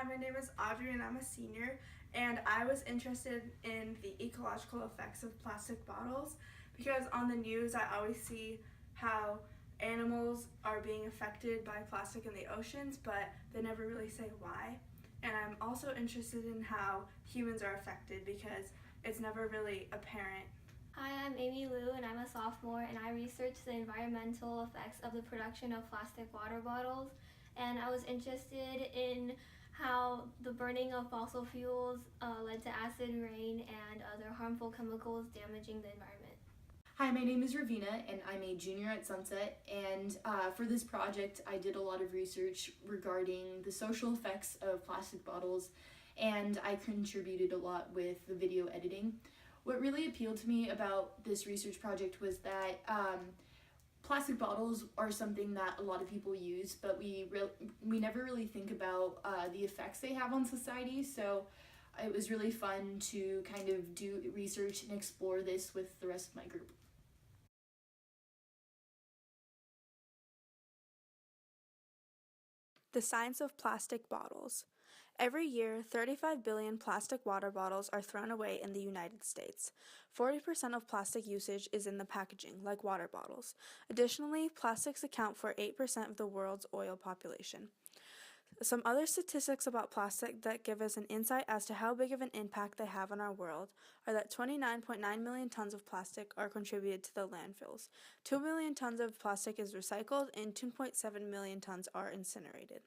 Hi, my name is Audrey and I'm a senior, and I was interested in the ecological effects of plastic bottles because on the news I always see how animals are being affected by plastic in the oceans, but they never really say why. And I'm also interested in how humans are affected because it's never really apparent. Hi, I'm Amy Liu and I'm a sophomore and I research the environmental effects of the production of plastic water bottles, and I was interested in how the burning of fossil fuels led to acid rain and other harmful chemicals damaging the environment. Hi, my name is Ravina, and I'm a junior at Sunset. And for this project, I did a lot of research regarding the social effects of plastic bottles, and I contributed a lot with the video editing. What really appealed to me about this research project was that plastic bottles are something that a lot of people use, but we never really think about the effects they have on society. So it was really fun to kind of do research and explore this with the rest of my group. The science of plastic bottles. Every year, 35 billion plastic water bottles are thrown away in the United States. 40% of plastic usage is in the packaging, like water bottles. Additionally, plastics account for 8% of the world's oil population. Some other statistics about plastic that give us an insight as to how big of an impact they have on our world are that 29.9 million tons of plastic are contributed to the landfills. 2 million tons of plastic is recycled and 2.7 million tons are incinerated.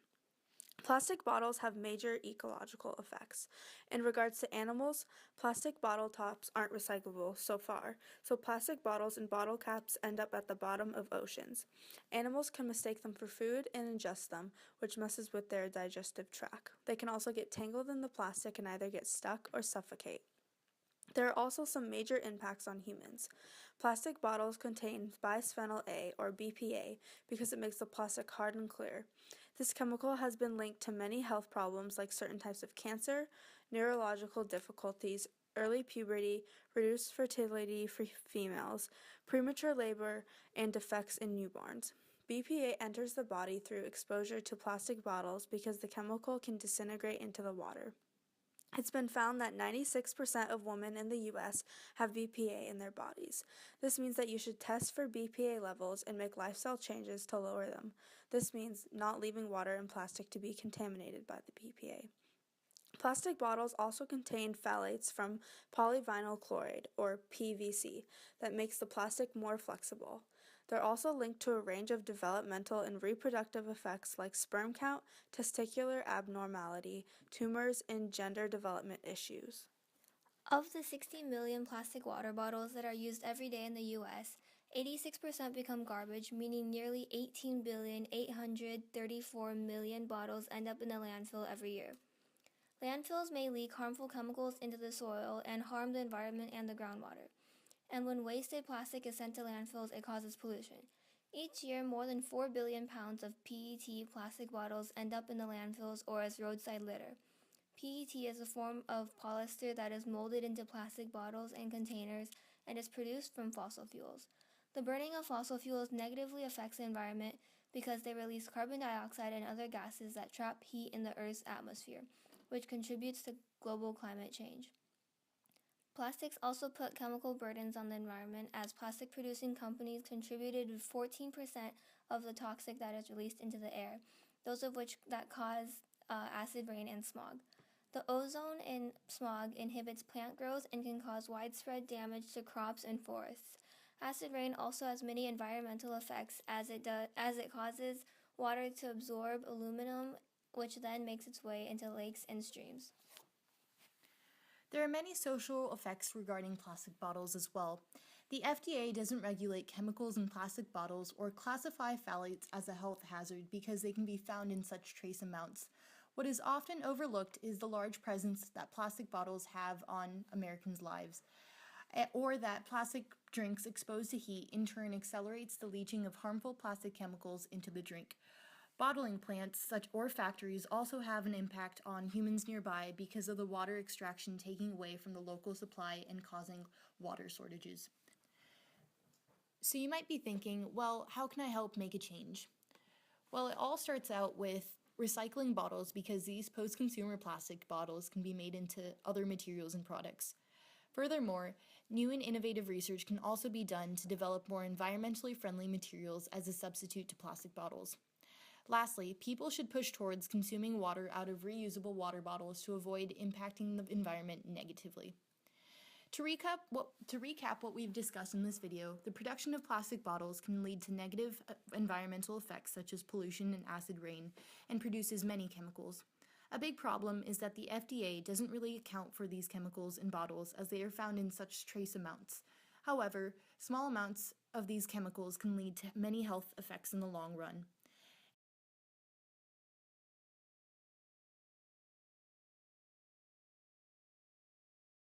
Plastic bottles have major ecological effects. In regards to animals, plastic bottle tops aren't recyclable so far, so plastic bottles and bottle caps end up at the bottom of oceans. Animals can mistake them for food and ingest them, which messes with their digestive tract. They can also get tangled in the plastic and either get stuck or suffocate. There are also some major impacts on humans. Plastic bottles contain bisphenol A, or BPA, because it makes the plastic hard and clear. This chemical has been linked to many health problems like certain types of cancer, neurological difficulties, early puberty, reduced fertility for females, premature labor, and defects in newborns. BPA enters the body through exposure to plastic bottles because the chemical can disintegrate into the water. It's been found that 96% of women in the U.S. have BPA in their bodies. This means that you should test for BPA levels and make lifestyle changes to lower them. This means not leaving water and plastic to be contaminated by the BPA. Plastic bottles also contain phthalates from polyvinyl chloride, or PVC, that makes the plastic more flexible. They're also linked to a range of developmental and reproductive effects like sperm count, testicular abnormality, tumors, and gender development issues. Of the 60 million plastic water bottles that are used every day in the US, 86% become garbage, meaning nearly 18,834,000,000 bottles end up in the landfill every year. Landfills may leak harmful chemicals into the soil and harm the environment and the groundwater. And when wasted plastic is sent to landfills, it causes pollution. Each year, more than 4 billion pounds of PET plastic bottles end up in the landfills or as roadside litter. PET is a form of polyester that is molded into plastic bottles and containers and is produced from fossil fuels. The burning of fossil fuels negatively affects the environment because they release carbon dioxide and other gases that trap heat in the Earth's atmosphere, which contributes to global climate change. Plastics also put chemical burdens on the environment, as plastic producing companies contributed 14% of the toxic that is released into the air, those of which that cause acid rain and smog. The ozone in smog inhibits plant growth and can cause widespread damage to crops and forests. Acid rain also has many environmental effects as it causes water to absorb aluminum, which then makes its way into lakes and streams. There are many social effects regarding plastic bottles as well. The FDA doesn't regulate chemicals in plastic bottles or classify phthalates as a health hazard because they can be found in such trace amounts. What is often overlooked is the large presence that plastic bottles have on Americans' lives, or that plastic drinks exposed to heat in turn accelerates the leaching of harmful plastic chemicals into the drink. Bottling plants such or factories also have an impact on humans nearby because of the water extraction taking away from the local supply and causing water shortages. So you might be thinking, well, how can I help make a change? Well, it all starts out with recycling bottles because these post-consumer plastic bottles can be made into other materials and products. Furthermore, new and innovative research can also be done to develop more environmentally friendly materials as a substitute to plastic bottles. Lastly, people should push towards consuming water out of reusable water bottles to avoid impacting the environment negatively. To recap what we've discussed in this video, the production of plastic bottles can lead to negative environmental effects such as pollution and acid rain, and produces many chemicals. A big problem is that the FDA doesn't really account for these chemicals in bottles as they are found in such trace amounts. However, small amounts of these chemicals can lead to many health effects in the long run.